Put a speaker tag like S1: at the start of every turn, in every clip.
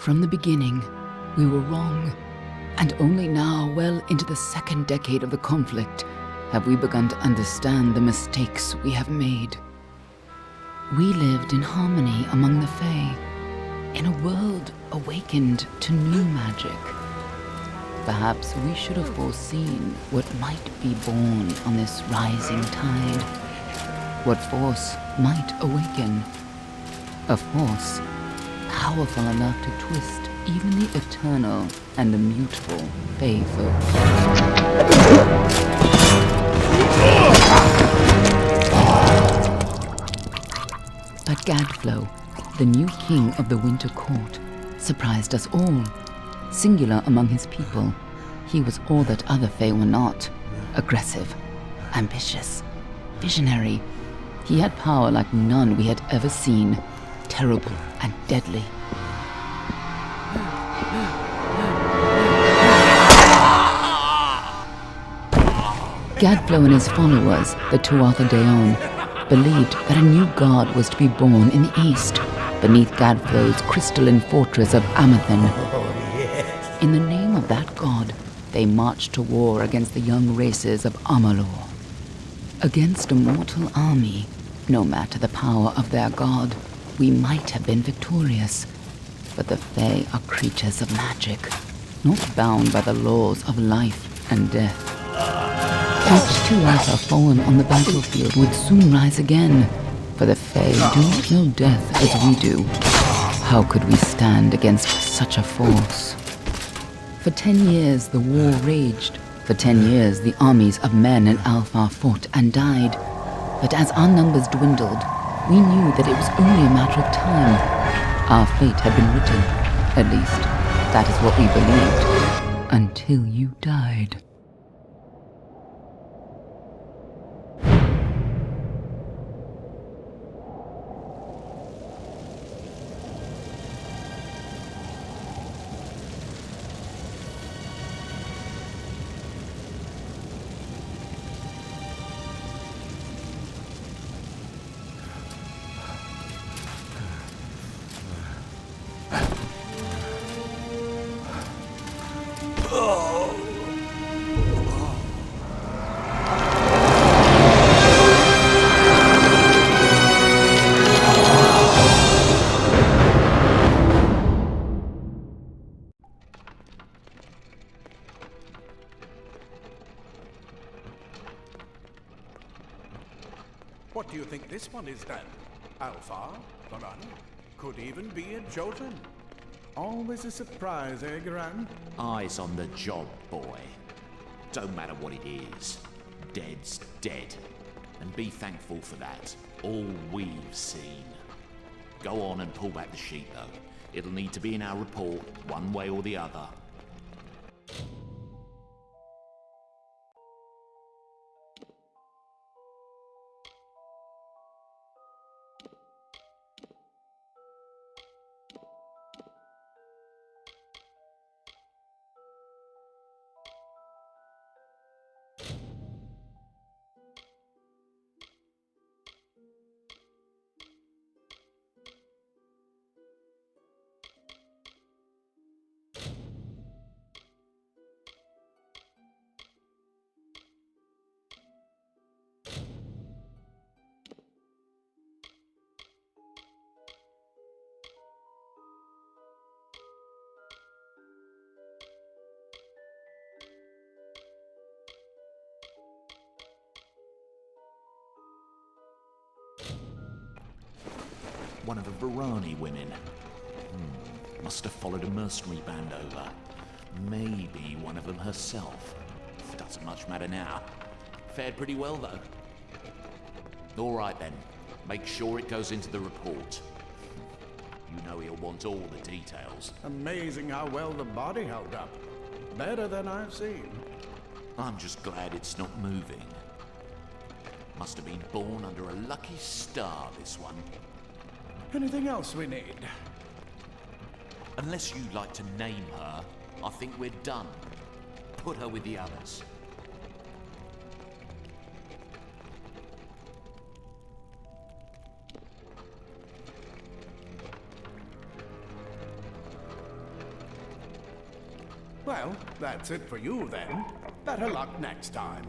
S1: From the beginning, we were wrong, and only now, well into the second decade of the conflict, have we begun to understand the mistakes we have made. We lived in harmony among the Fae, in a world awakened to new magic. Perhaps we should have foreseen what might be born on this rising tide. What force might awaken. A force powerful enough to twist even the eternal and immutable Fae folk. But Gadflow, the new king of the Winter Court, surprised us all. Singular among his people, he was all that other Fae were not. Aggressive, ambitious, visionary. He had power like none we had ever seen. Terrible and deadly. Gadflow and his followers, the Tuatha Deon, believed that a new god was to be born in the east, beneath Gadflow's crystalline fortress of Amathan. In the name of that god, they marched to war against the young races of Amalur. Against a mortal army, no matter the power of their god, we might have been victorious. But the Fae are creatures of magic, not bound by the laws of life and death. Each Tuatha fallen on the battlefield would soon rise again, for the Fae do not know death as we do. How could we stand against such a force? For 10 years the war raged. For 10 years the armies of Men and Alpha fought and died. But as our numbers dwindled, we knew that it was only a matter of time. Our fate had been written. At least, that is what we believed. Until you died.
S2: What do you think this one is then? Alpha? Garan? Could even be a Jotun. Always a surprise, eh, Garan?
S3: Eyes on the job, boy. Don't matter what it is. Dead's dead. And be thankful for that. All we've seen. Go on and pull back the sheet, though. It'll need to be in our report, one way or the other. One of the Varani women. Must have followed a mercenary band over. Maybe one of them herself. Doesn't much matter now. Fared pretty well, though. All right, then. Make sure it goes into the report. You know he'll want all the details.
S2: Amazing how well the body held up. Better than I've seen.
S3: I'm just glad it's not moving. Must have been born under a lucky star, this one.
S2: Anything else we need?
S3: Unless you'd like to name her, I think we're done. Put her with the others.
S2: Well, that's it for you then. Better luck next time.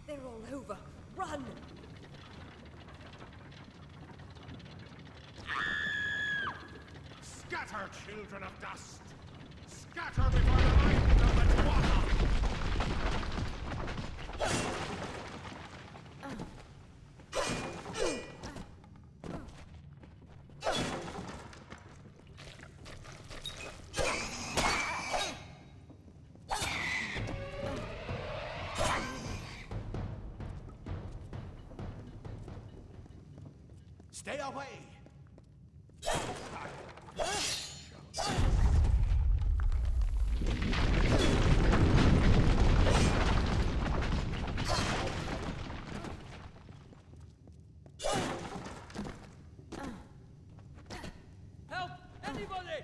S4: They're all over. Run!
S2: Scatter, children of dust! Scatter before the light of the Tuatha! Stay away!
S5: Help! Anybody!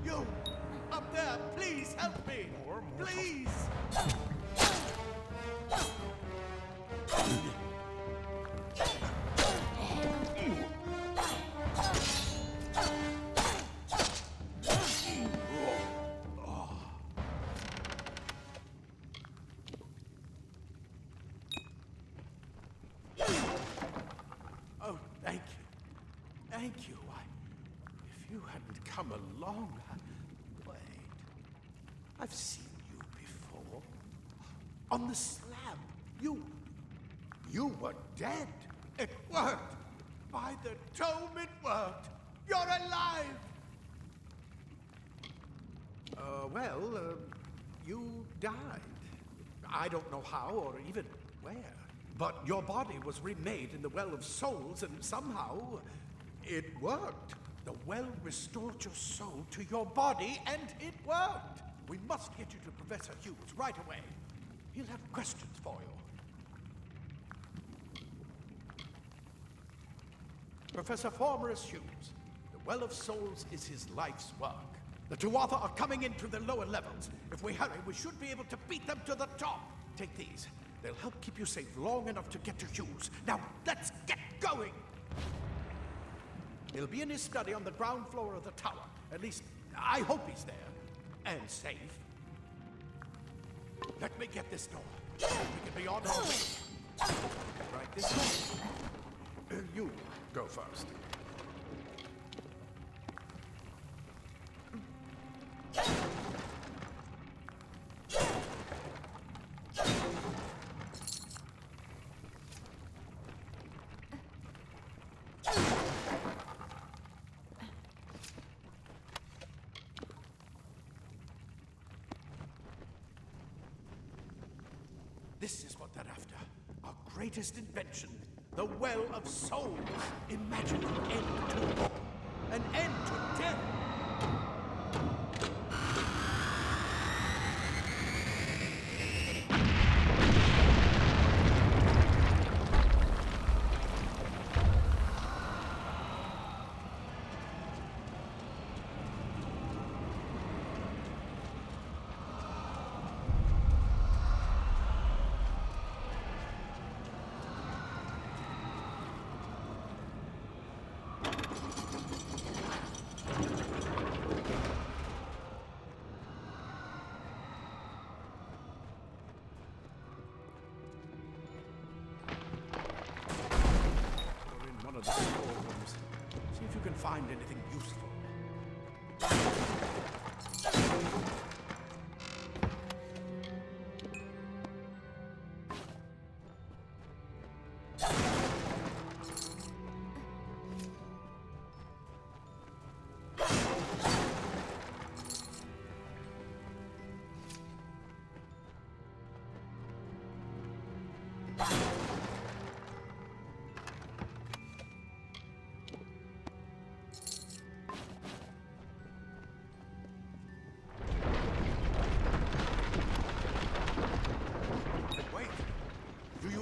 S2: You! Up there! Please help me! Please! Oh, thank you. Thank you. If you hadn't come along, wait. I've seen you before. On the slab. You were dead. It worked. By the tome, it worked. You're alive. You died. I don't know how or even where. But your body was remade in the Well of Souls, and somehow it worked. The well restored your soul to your body, and it worked. We must get you to Professor Hughes right away. He'll have questions for you. Professor Formorus Hughes, the Well of Souls is his life's work. The Tuatha are coming into the lower levels. If we hurry, we should be able to beat them to the top. Take these. They'll help keep you safe long enough to get to Hughes. Now, let's get going! He'll be in his study on the ground floor of the tower. At least, I hope he's there. And safe. Let me get this door. We can be on our way. Right this way. You go first. This is what they're after. Our greatest invention. The Well of Souls. Imagine an end to all. An end to death. Of the storerooms. See if you can find anything useful.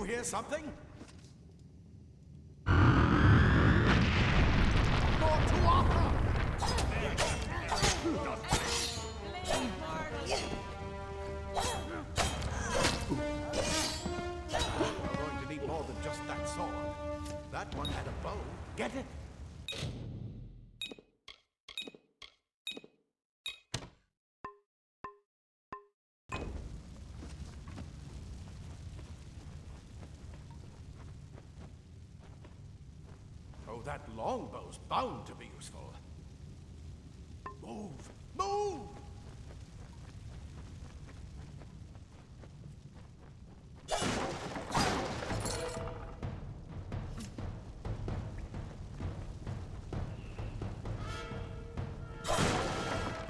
S2: Hear something? More to offer! We're going to need more than just that sword. That one had a bow. Get it? Oh, that longbow's bound to be useful. Move! Move!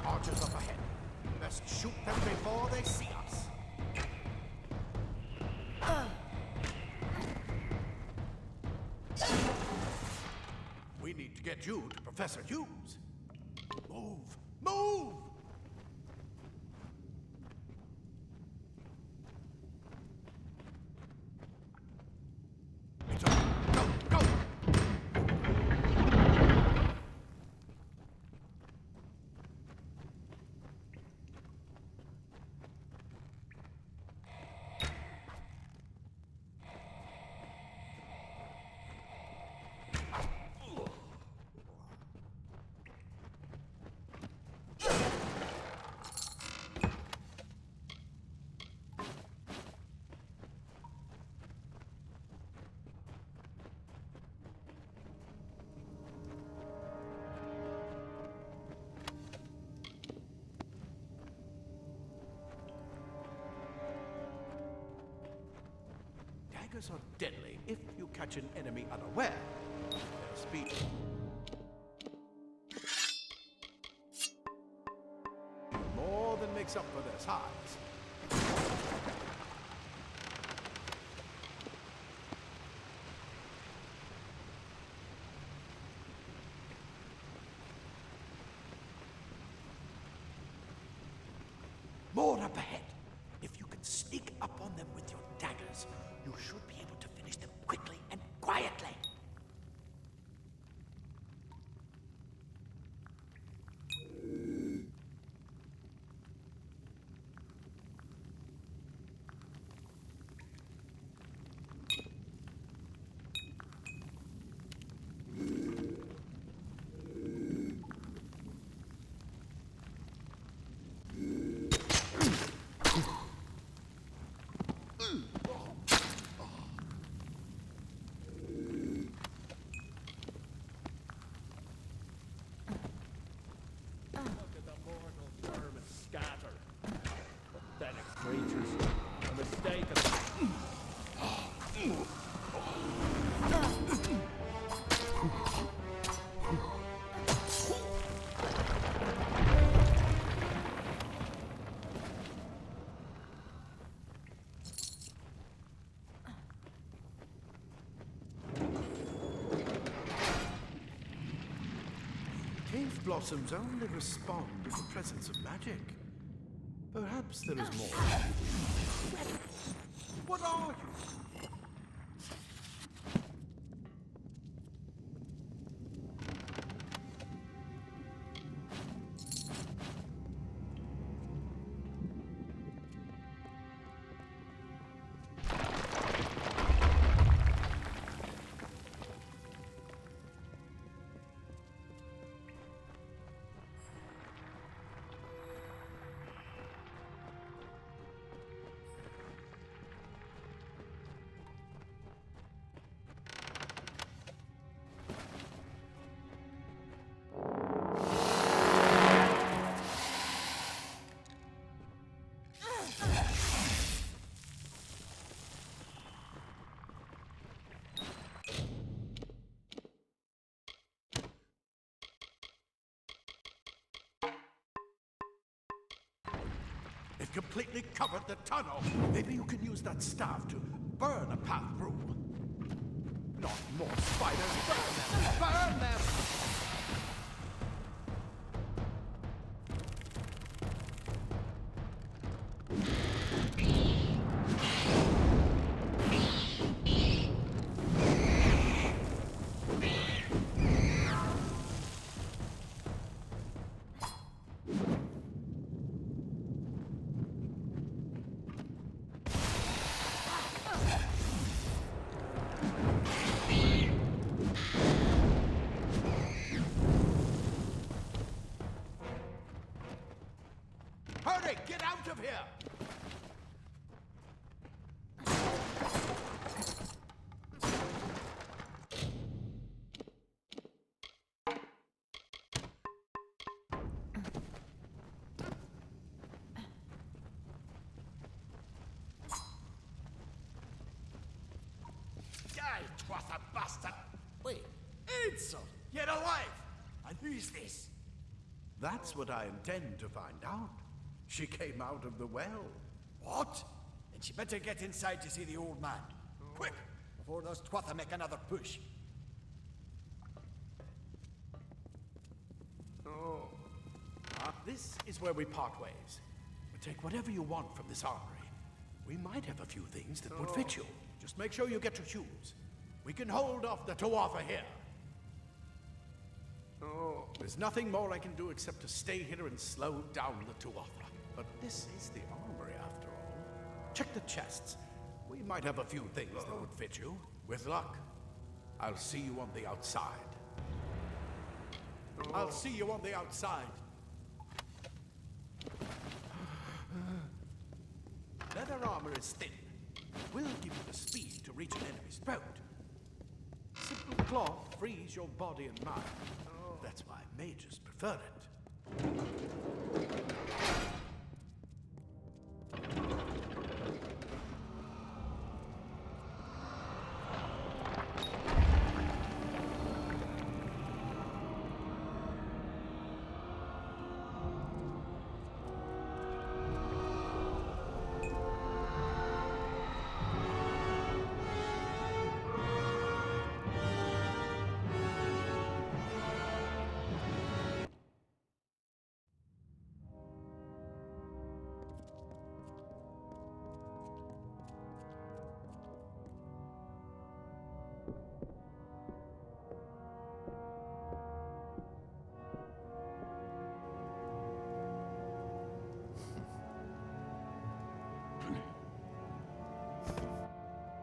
S2: Archers up ahead. Best shoot them before they see us. We need to get you to Professor Hughes. Move! Move! It's over. Go! Go! Daggers are deadly if you catch an enemy unaware. Their speed. More than makes up for their size. More up ahead. If you can sneak up on them with your daggers, you should be able to finish them quickly and quietly. blossoms only respond in the presence of magic. Perhaps there is more. What are you? It completely covered the tunnel. Maybe you can use that staff to burn a path through. Not more spiders. Burn them! Burn them! Hurry! Get out of here! Die, twas a bastard! Wait, Ansel! Get alive! And who's this? That's what I intend to find out. She came out of the well.
S6: What? Then she better get inside to see the old man. Quick, before those twatha make another push.
S2: This is where we part ways. Take whatever you want from this armory. We might have a few things that would fit you. Just make sure you get your shoes. We can hold off the Tuatha here. There's nothing more I can do except to stay here and slow down the Tuatha. But this is the armory after all. Check the chests. We might have a few things that would fit you. With luck, I'll see you on the outside. I'll see you on the outside. Leather armor is thin. Will give you the speed to reach an enemy's throat. Simple cloth frees your body and mind. That's why mages prefer it.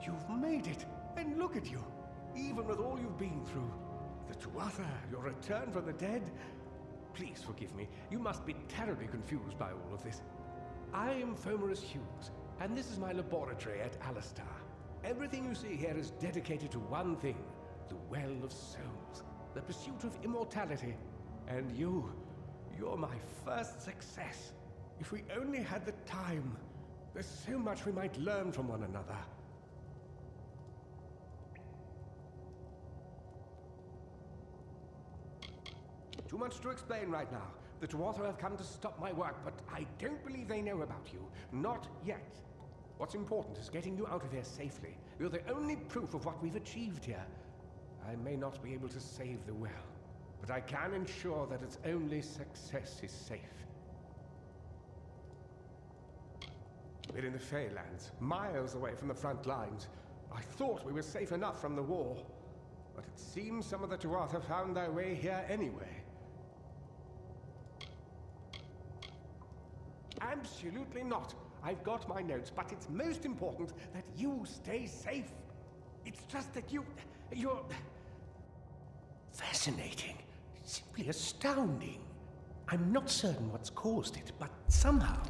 S7: You've made it, and look at you. Even with all you've been through. The Tuatha, your return from the dead. Please forgive me. You must be terribly confused by all of this. I am Fomerus Hughes, and this is my laboratory at Alistar. Everything you see here is dedicated to one thing, the Well of Souls, the pursuit of immortality. And you're my first success. If we only had the time, there's so much we might learn from one another. Too much to explain right now. The Tuatha have come to stop my work, but I don't believe they know about you. Not yet. What's important is getting you out of here safely. You're the only proof of what we've achieved here. I may not be able to save the well, but I can ensure that its only success is safe. We're in the Feylands, miles away from the front lines. I thought we were safe enough from the war, but it seems some of the Tuatha found their way here anyway. Absolutely not. I've got my notes, but it's most important that you stay safe. It's just that you're fascinating, simply astounding. I'm not certain what's caused it, but somehow...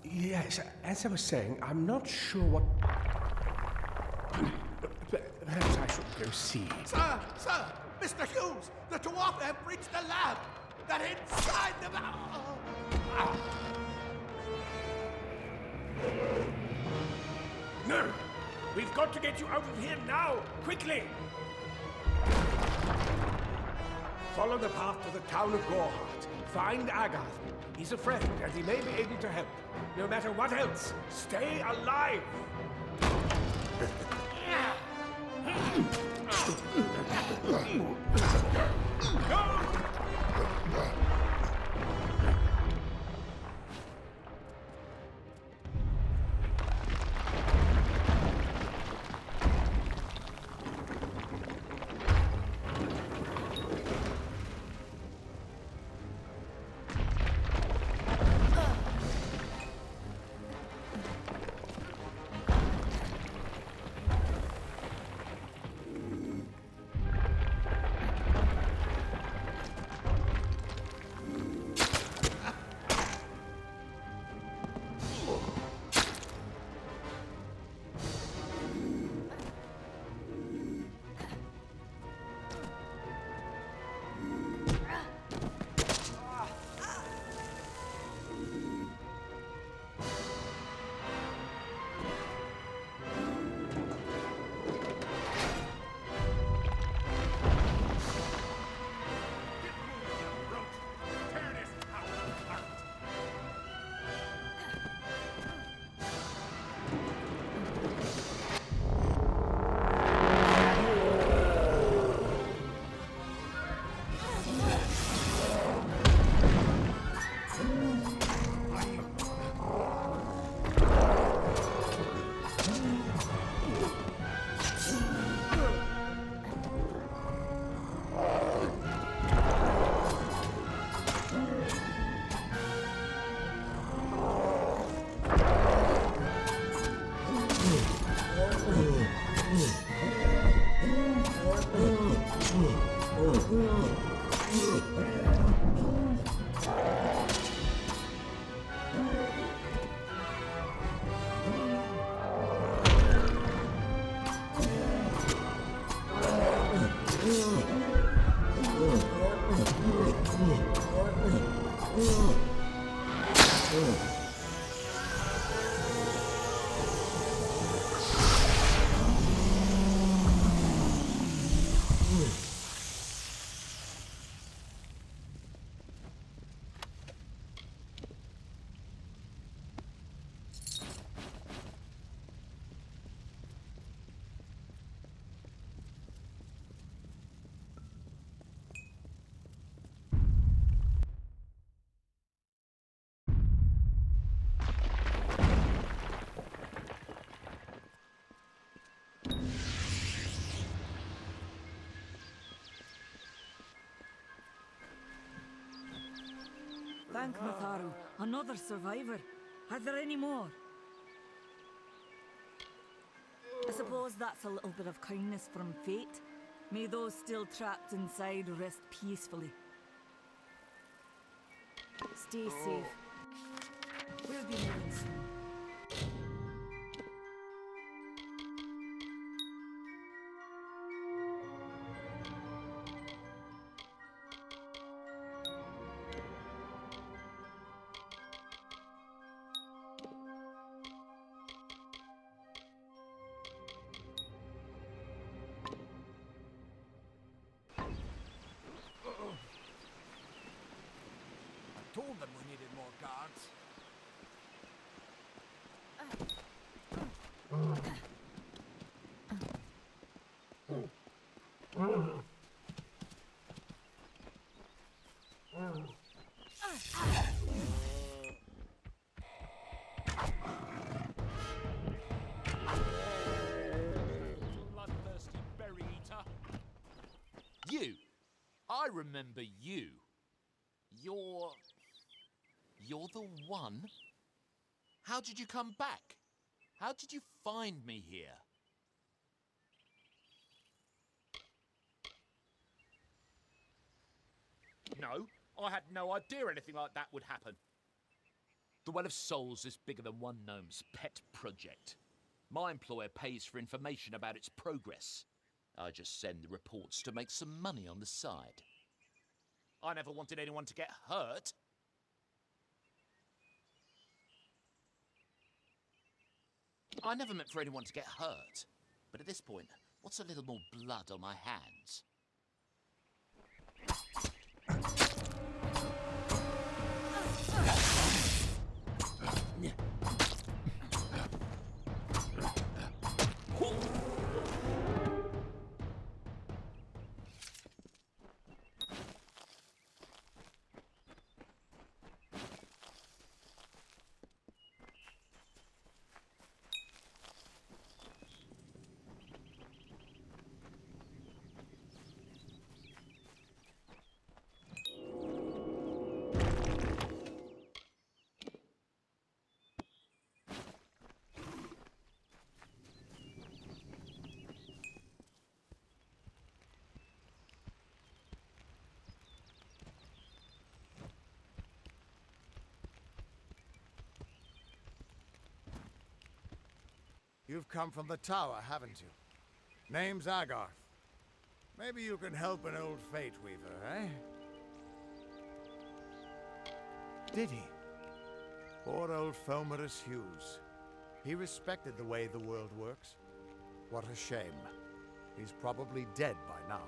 S7: yes, as I was saying, I'm not sure what... Perhaps I should go see.
S2: Sir! Sir! Mr. Hughes! The Tuatha have breached the lab! They're inside the lab!
S7: No! We've got to get you out of here now! Quickly! Follow the path to the town of Gorhart. Find Agath. He's a friend, and he may be able to help. No matter what else, stay alive!
S8: Thank Matharu. Another survivor. Are there any more? I suppose that's a little bit of kindness from fate. May those still trapped inside rest peacefully. Stay safe. We'll be moving soon.
S6: Told them we needed more guards.
S3: remember you. You're the one? How did you come back? How did you find me here? No, I had no idea anything like that would happen. The Well of Souls is bigger than one gnome's pet project. My employer pays for information about its progress. I just send the reports to make some money on the side. I never wanted anyone to get hurt. I never meant for anyone to get hurt. But at this point, what's a little more blood on my hands?
S6: You've come from the tower, haven't you? Name's Agarth. Maybe you can help an old Fate Weaver, eh? Did he? Poor old Fomerus Hughes. He respected the way the world works. What a shame. He's probably dead by now.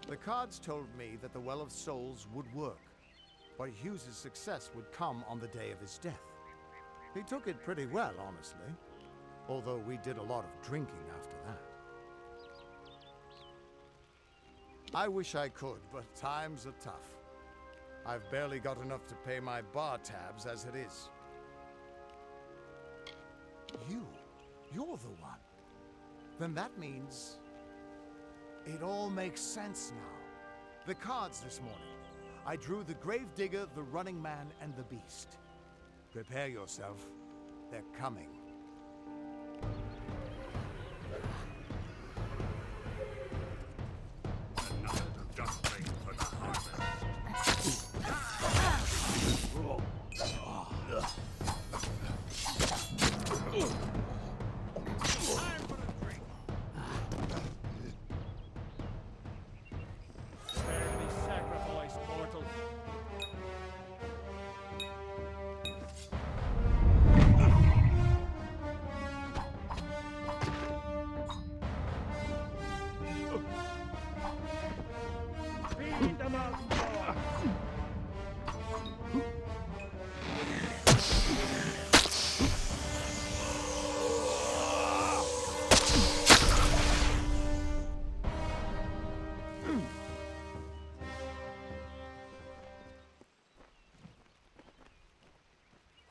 S6: The cards told me that the Well of Souls would work, but Hughes' success would come on the day of his death. He took it pretty well, honestly, although we did a lot of drinking after that. I wish I could, but times are tough. I've barely got enough to pay my bar tabs as it is. You're the one. Then that means it all makes sense now. The cards this morning. I drew the Gravedigger, the Running Man, and the Beast. Prepare yourself. They're coming.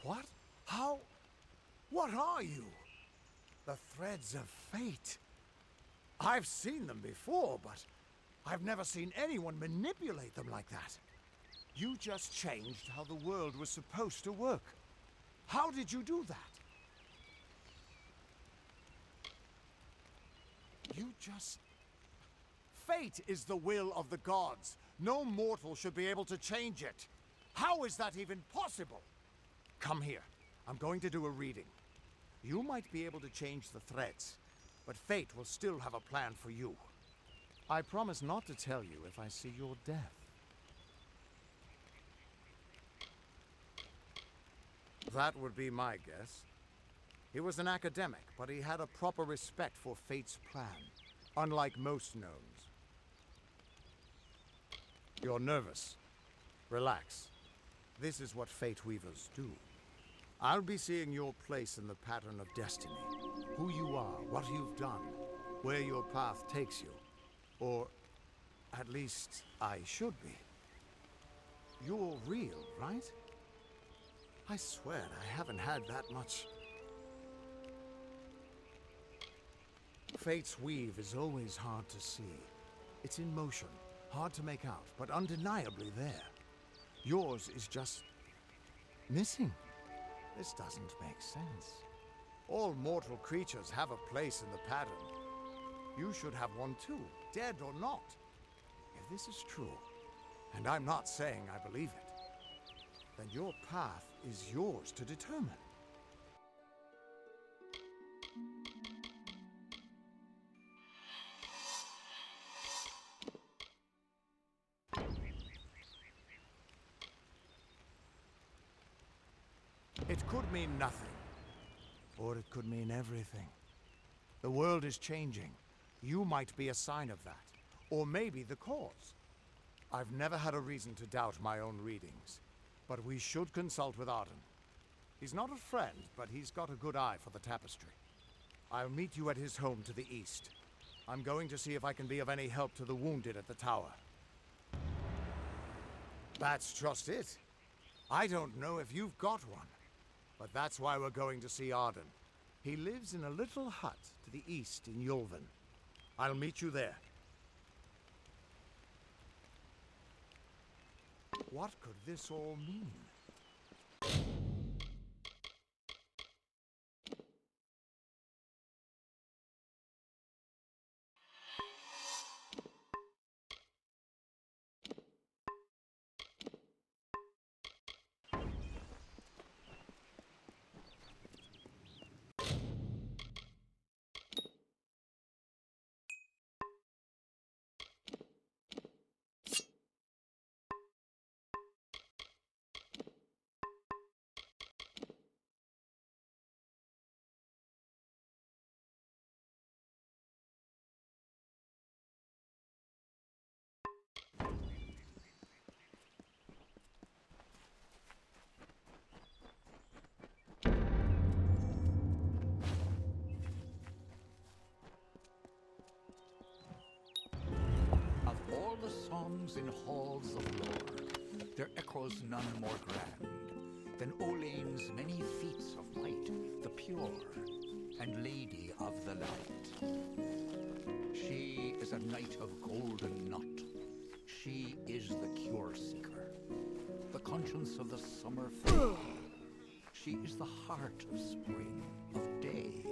S6: What? How? What are you? The threads of fate. I've seen them before, but I've never seen anyone manipulate them like that. You just changed how the world was supposed to work. How did you do that? You just... Fate is the will of the gods. No mortal should be able to change it. How is that even possible? Come here. I'm going to do a reading. You might be able to change the threads, but fate will still have a plan for you. I promise not to tell you if I see your death. That would be my guess. He was an academic, but he had a proper respect for fate's plan, unlike most gnomes. You're nervous. Relax. This is what Fate Weavers do. I'll be seeing your place in the pattern of destiny. Who you are, what you've done, where your path takes you. Or, at least, I should be. You're real, right? I swear I haven't had that much. Fate's weave is always hard to see. It's in motion, hard to make out, but undeniably there. Yours is just missing. This doesn't make sense. All mortal creatures have a place in the pattern. You should have one too, dead or not. If this is true, and I'm not saying I believe it, then your path is yours to determine. It could mean nothing, or it could mean everything. The world is changing. You might be a sign of that, or maybe the cause. I've never had a reason to doubt my own readings, but we should consult with Arden. He's not a friend, but he's got a good eye for the tapestry. I'll meet you at his home to the east. I'm going to see if I can be of any help to the wounded at the tower. That's just it. I don't know if you've got one, but that's why we're going to see Arden. He lives in a little hut to the east in Yulven. I'll meet you there. What could this all mean?
S3: Of all the songs in halls of lore, there echoes none more grand than Olane's many feats of might, the pure, and lady of the light. She is a knight of golden knot. She is the cure seeker, the conscience of the summer fae. She is the heart of spring, of day.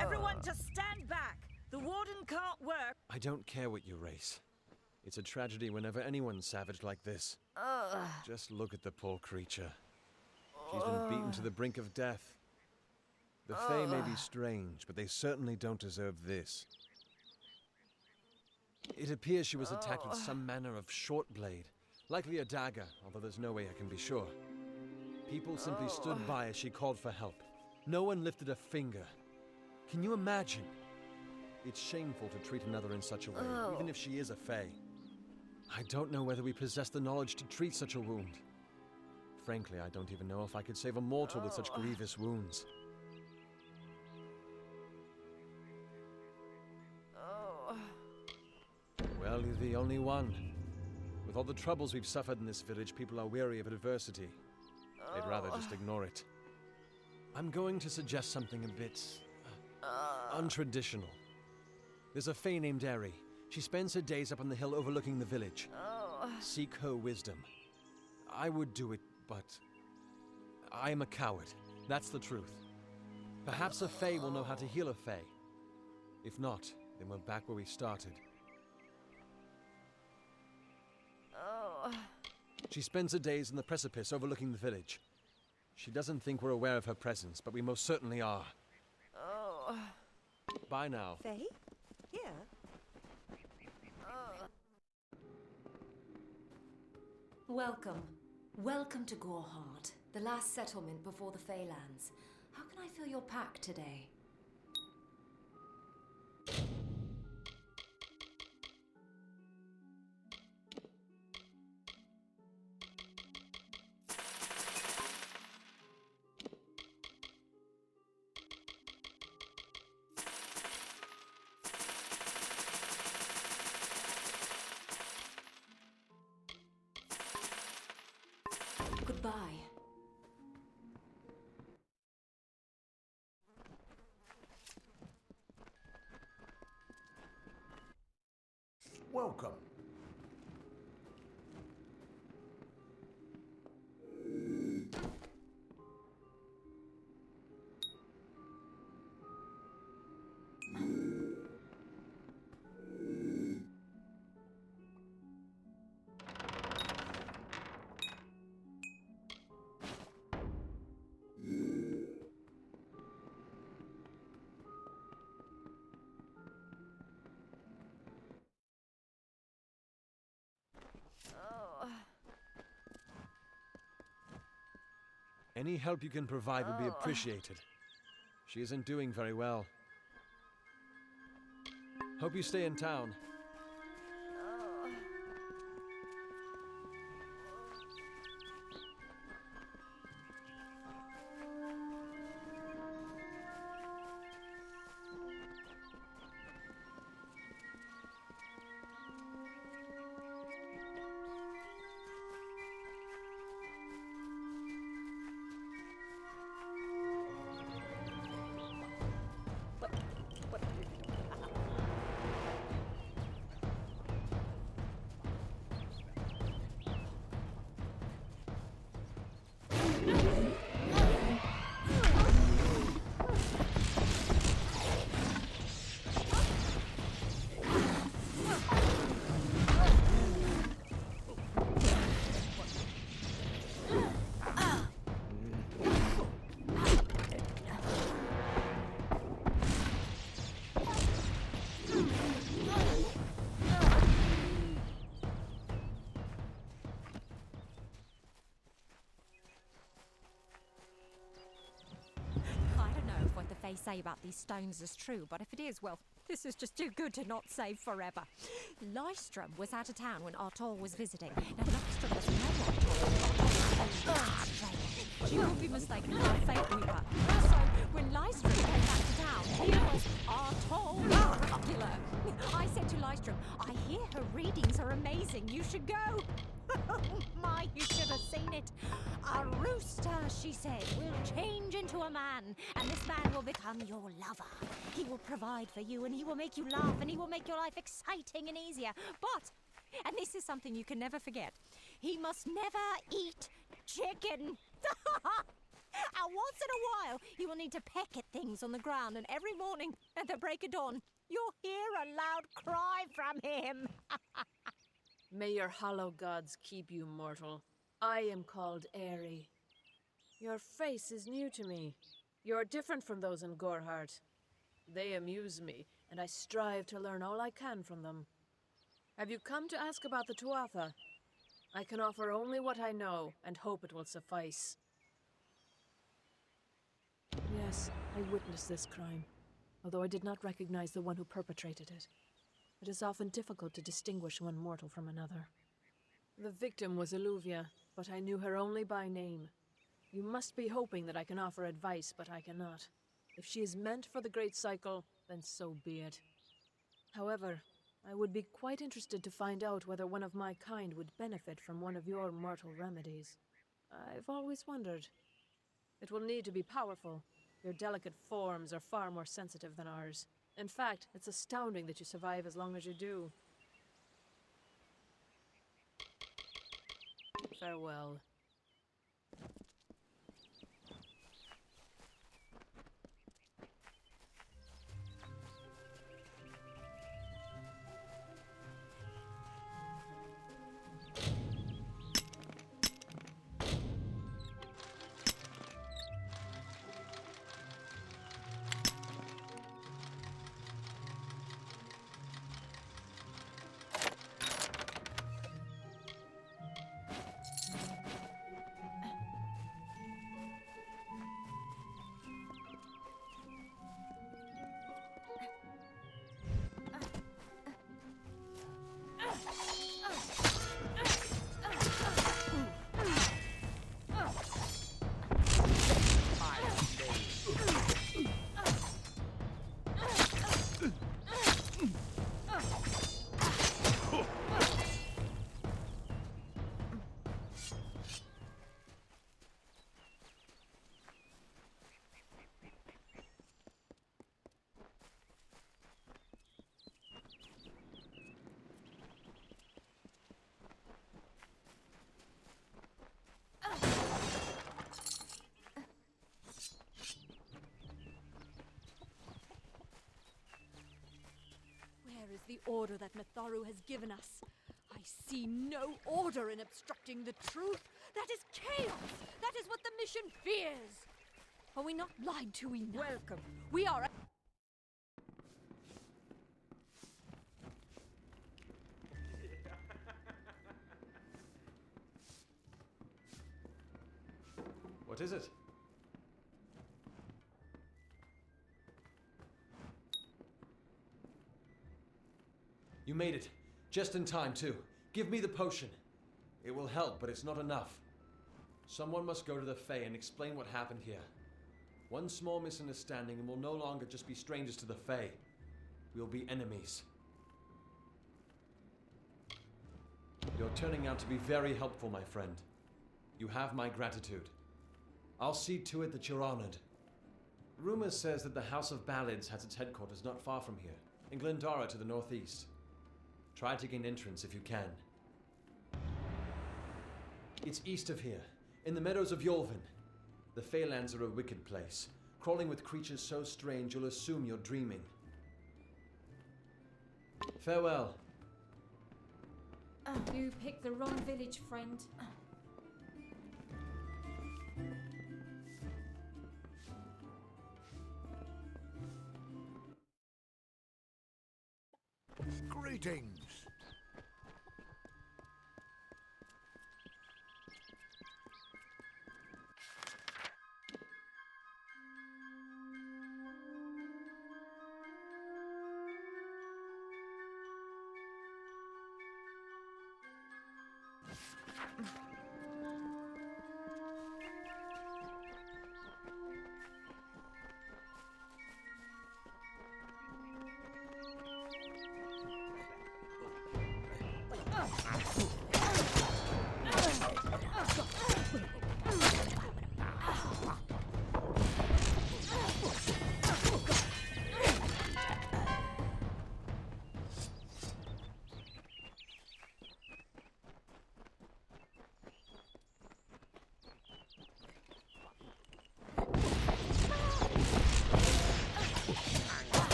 S8: Everyone just stand back! The warden can't work!
S7: I don't care what you race. It's a tragedy whenever anyone's savage like this. Just look at the poor creature. She's been beaten to the brink of death. The Fae may be strange, but they certainly don't deserve this. It appears she was attacked with some manner of short blade, likely a dagger, although there's no way I can be sure. People simply stood by as she called for help. No one lifted a finger. Can you imagine? It's shameful to treat another in such a way, even if she is a Fae. I don't know whether we possess the knowledge to treat such a wound.
S9: Frankly, I don't even know if I could save a mortal with such grievous wounds. Well, you're the only one. With all the troubles we've suffered in this village, people are weary of adversity. They'd rather just ignore it. I'm going to suggest something a bit untraditional. There's a fae named Eri. She spends her days up on the hill overlooking the village. Seek her wisdom. I would do it, but I am a coward. That's the truth. Perhaps a fae will know how to heal a fae. If not, then we're back where we started. She spends her days in the precipice overlooking the village. She doesn't think we're aware of her presence, but we most certainly are. Bye now.
S4: Faye? Here?
S10: Welcome. Welcome to Goreheart, the last settlement before the Feylands. How can I fill your pack today? Goodbye.
S6: Welcome.
S9: Any help you can provide would be appreciated. She isn't doing very well. Hope you stay in town.
S11: They say about these stones is true, but if it is, well, this is just too good to not save forever. Lystrom was out of town when Artor was visiting. Now, Lystrom doesn't know Artor. You would be mistaken for a fake weaver. So, when Lystrom came back to town, here was Artor the Oracular. I said to Lystrom, I hear her readings are amazing. You should go. Oh my, you should have seen it. A rooster, she said, will change into a man, and this man will become your lover. He will provide for you, and he will make you laugh, and he will make your life exciting and easier. But, and this is something you can never forget, he must never eat chicken. And once in a while, he will need to peck at things on the ground, and every morning at the break of dawn, you'll hear a loud cry from him.
S12: May your hollow gods keep you mortal. I am called Eri. Your face is new to me. You're different from those in Goreheart. They amuse me, and I strive to learn all I can from them. Have you come to ask about the Tuatha? I can offer only what I know, and hope it will suffice. Yes, I witnessed this crime, although I did not recognize the one who perpetrated it. It is often difficult to distinguish one mortal from another. The victim was Alluvia, but I knew her only by name. You must be hoping that I can offer advice, but I cannot. If she is meant for the Great Cycle, then so be it. However, I would be quite interested to find out whether one of my kind would benefit from one of your mortal remedies. I've always wondered. It will need to be powerful. Your delicate forms are far more sensitive than ours. In fact, it's astounding that you survive as long as you do. Farewell.
S11: Where is the order that Mitharu has given us? I see no order in obstructing the truth. That is chaos. That is what the mission fears. Are we not lied to enough? Welcome. We are...
S9: What is it? You made it. Just in time, too. Give me the potion. It will help, but it's not enough. Someone must go to the Fae and explain what happened here. One small misunderstanding and we'll no longer just be strangers to the Fae. We'll be enemies. You're turning out to be very helpful, my friend. You have my gratitude. I'll see to it that you're honored. Rumor says that the House of Ballids has its headquarters not far from here, in Glendara to the northeast. Try to gain entrance if you can. It's east of here, in the meadows of Yolvin. The Feylands are a wicked place, crawling with creatures so strange you'll assume you're dreaming. Farewell.
S10: You picked the wrong village, friend.
S6: Greetings.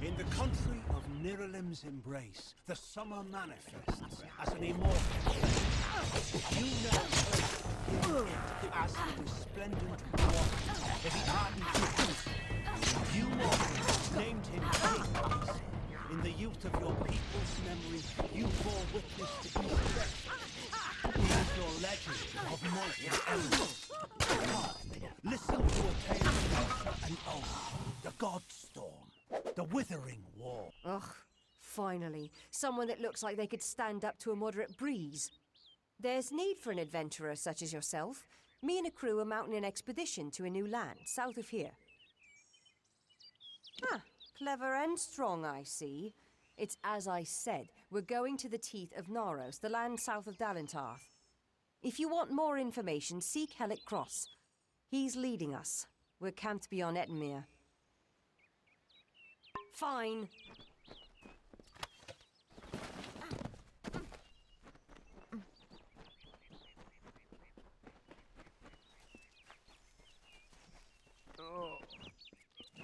S2: In the country of Niralim's embrace, the summer manifests as an immortal. You now play as the resplendent water of the ardent youth. You mortals named him Hades. In the youth of your people's memory, you bore witness to his death. Your legend of mighty elements. Listen to a tale of Ulster and old. The Godstorm. The Withering War.
S13: Ugh, finally. Someone that looks like they could stand up to a moderate breeze. There's need for an adventurer such as yourself. Me and a crew are mounting an expedition to a new land, south of here. Ah, clever and strong, I see. It's as I said, we're going to the teeth of Naros, the land south of Dalentarth. If you want more information, seek Hellick Cross. He's leading us. We're camped beyond Ettenmere. Fine.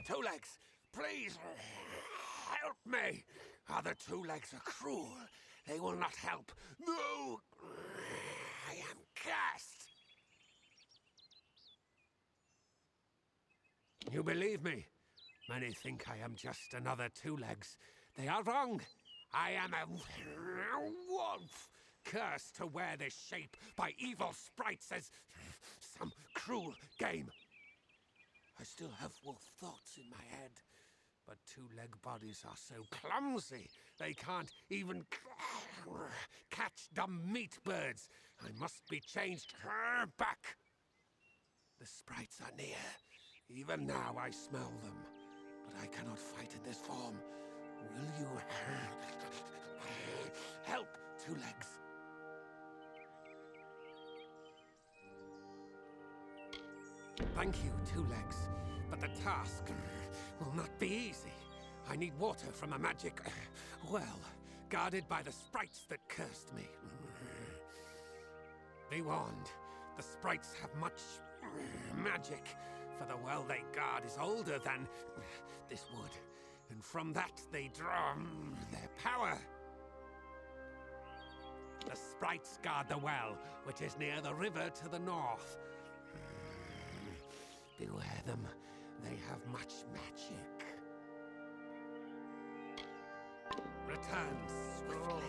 S2: Two Legs, please help me. Other Two Legs are cruel. They will not help. No! I am cursed. You believe me? Many think I am just another Two Legs. They are wrong. I am a wolf, cursed to wear this shape by evil sprites as some cruel game. I still have wolf thoughts in my head, but two-leg bodies are so clumsy, they can't even catch dumb meat birds. I must be changed back. The sprites are near. Even now I smell them, but I cannot fight in this form. Will you help, Two Legs? Thank you, Two Legs, but the task will not be easy. I need water from a magic well, guarded by the sprites that cursed me. Be warned, the sprites have much magic, for the well they guard is older than this wood, and from that they draw their power. The sprites guard the well, which is near the river to the north. Beware them. They have much magic. Return swiftly.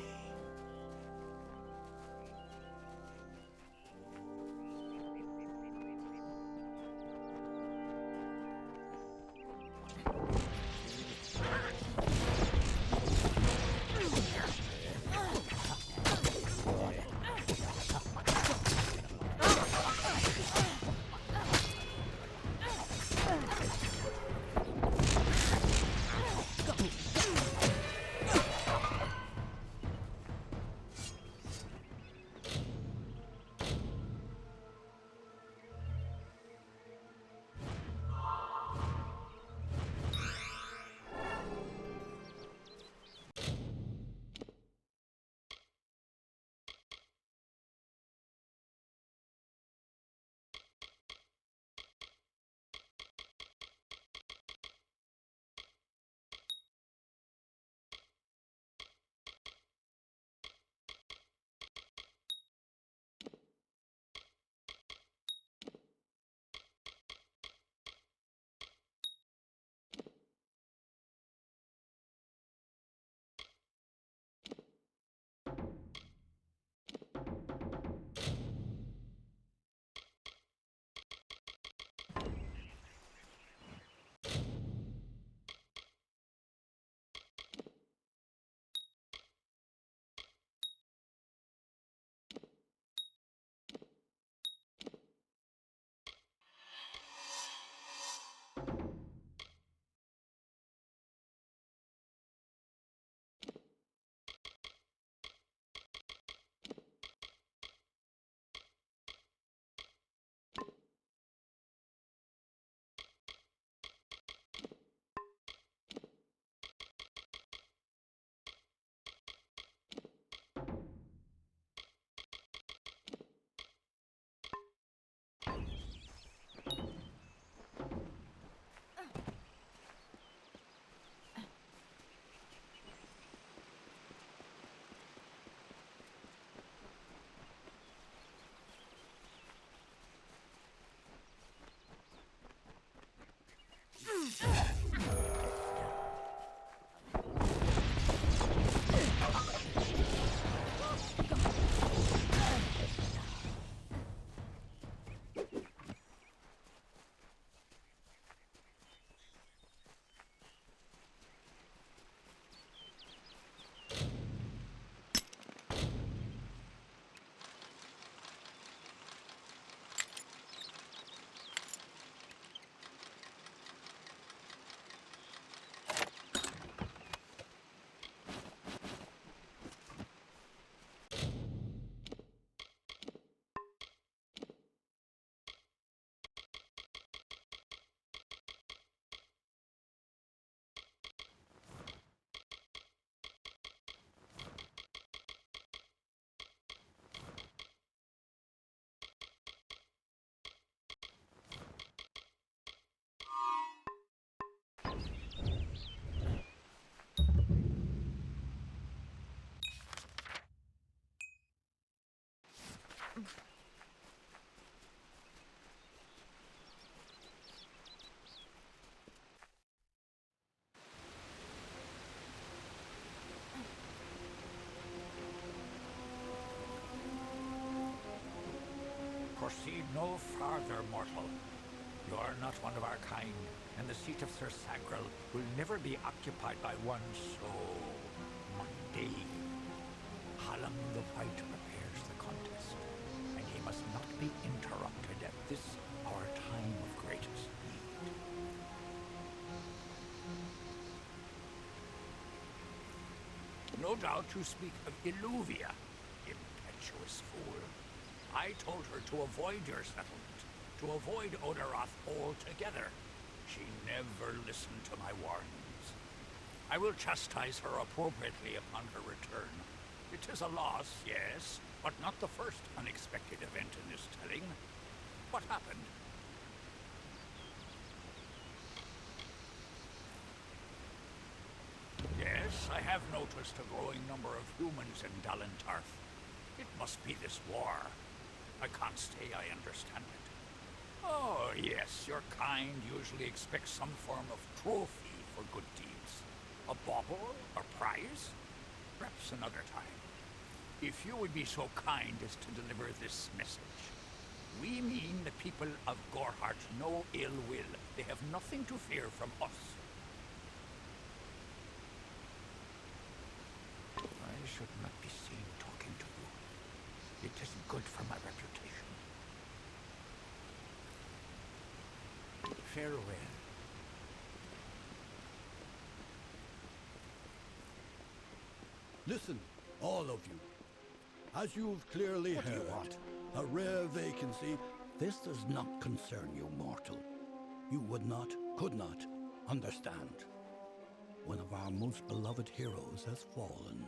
S14: Proceed no farther, mortal. You are not one of our kind, and the seat of Sir Sagrel will never be occupied by one so mundane. Hallam the White prepares the contest, and he must not be interrupted at this our time of greatest need. No doubt you speak of Illuvia, impetuous fool. I told her to avoid your settlement, to avoid Odorath altogether. She never listened to my warnings. I will chastise her appropriately upon her return. It is a loss, yes, but not the first unexpected event in this telling. What happened? Yes, I have noticed a growing number of humans in Dalentarth. It must be this war. I can't say I understand it. Oh, yes, your kind usually expects some form of trophy for good deeds. A bauble? A prize? Perhaps another time. If you would be so kind as to deliver this message. We mean the people of Gorhart no ill will. They have nothing to fear from us. I should not be seen talking to you. It isn't good for my reputation. Farewell.
S15: Listen, all of you. As you've clearly heard, a rare vacancy. This does not concern you, mortal. You would not, could not, understand. One of our most beloved heroes has fallen.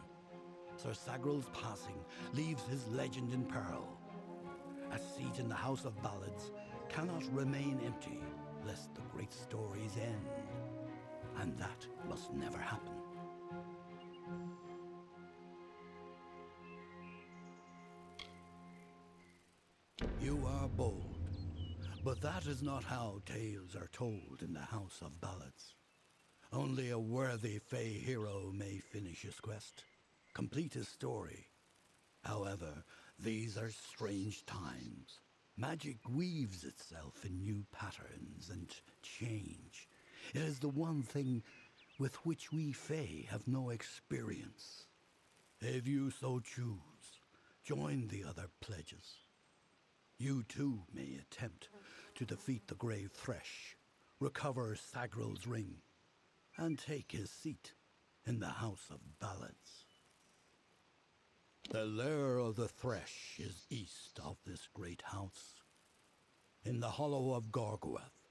S15: Sir Sagrel's passing leaves his legend in peril. A seat in the House of Ballads cannot remain empty, lest the great stories end. And that must never happen. You are bold, but that is not how tales are told in the House of Ballads. Only a worthy Fey hero may finish his quest, complete his story. However, these are strange times. Magic weaves itself in new patterns and change. It is the one thing with which we Fey have no experience. If you so choose, join the other pledges. You too may attempt to defeat the Grave Thresh, recover Sagrel's ring, and take his seat in the House of Ballads. The lair of the Thresh is east of this great house, in the hollow of Gorgoeth.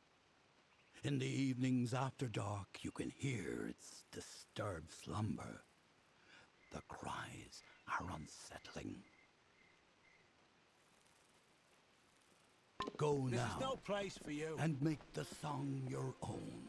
S15: In the evenings after dark, you can hear its disturbed slumber. The cries are unsettling. Go now,
S14: This is no place for you.
S15: and make the song your own.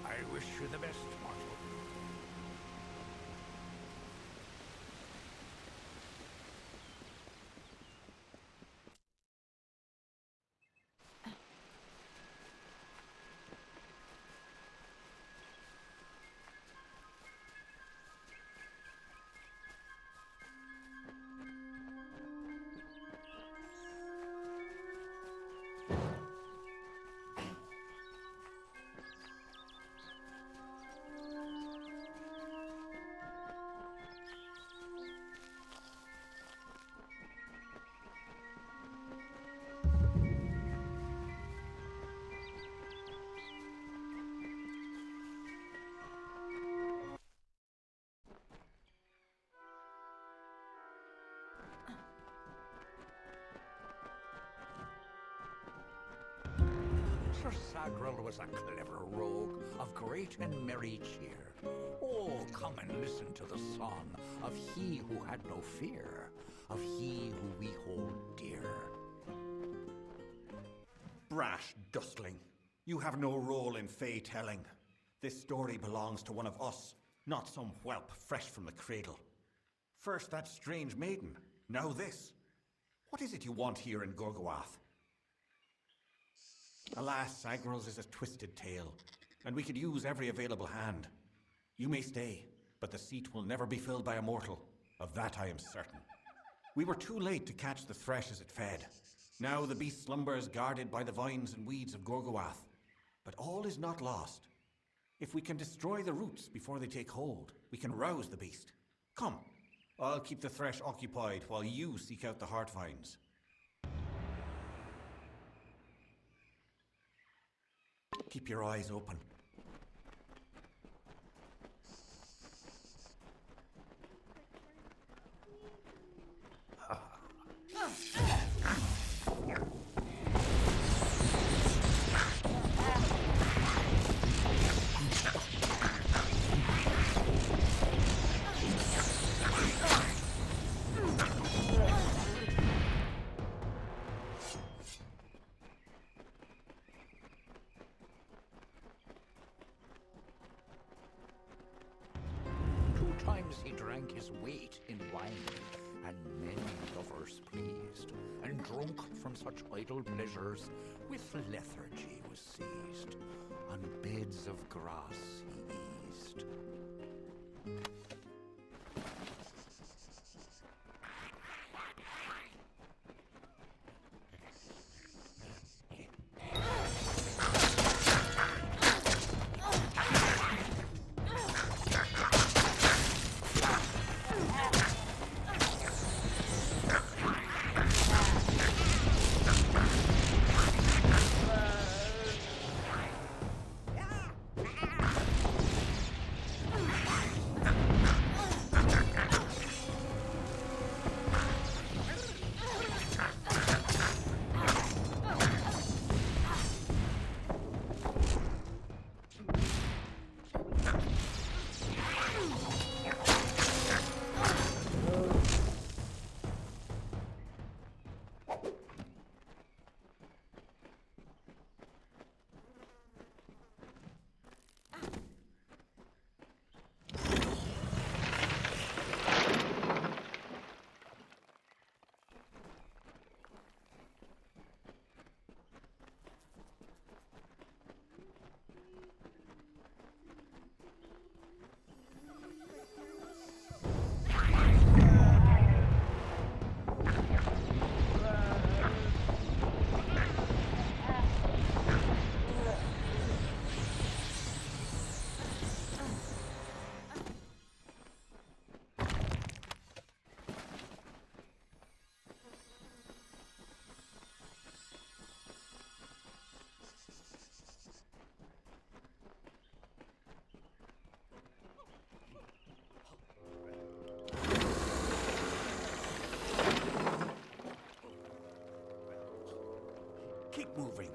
S14: I wish you the best, mortal. Sir Sagrel was a clever rogue of great and merry cheer. Oh, come and listen to the song of he who had no fear, of he who we hold dear.
S16: Brash dustling. You have no role in Fey telling. This story belongs to one of us, not some whelp fresh from the cradle. First that strange maiden, now this. What is it you want here in Gorgoath? Alas, Sagral's is a twisted tale, and we could use every available hand. You may stay, but the seat will never be filled by a mortal. Of that I am certain. We were too late to catch the thresh as it fed. Now the beast slumbers guarded by the vines and weeds of Gorgoath. But all is not lost. If we can destroy the roots before they take hold, we can rouse the beast. Come, I'll keep the thresh occupied while you seek out the heart vines. Keep your eyes open.
S14: Times he drank his weight in wine, and many lovers pleased, and drunk from such idle pleasures, with lethargy was seized. On beds of grass he eased.
S16: Keep moving.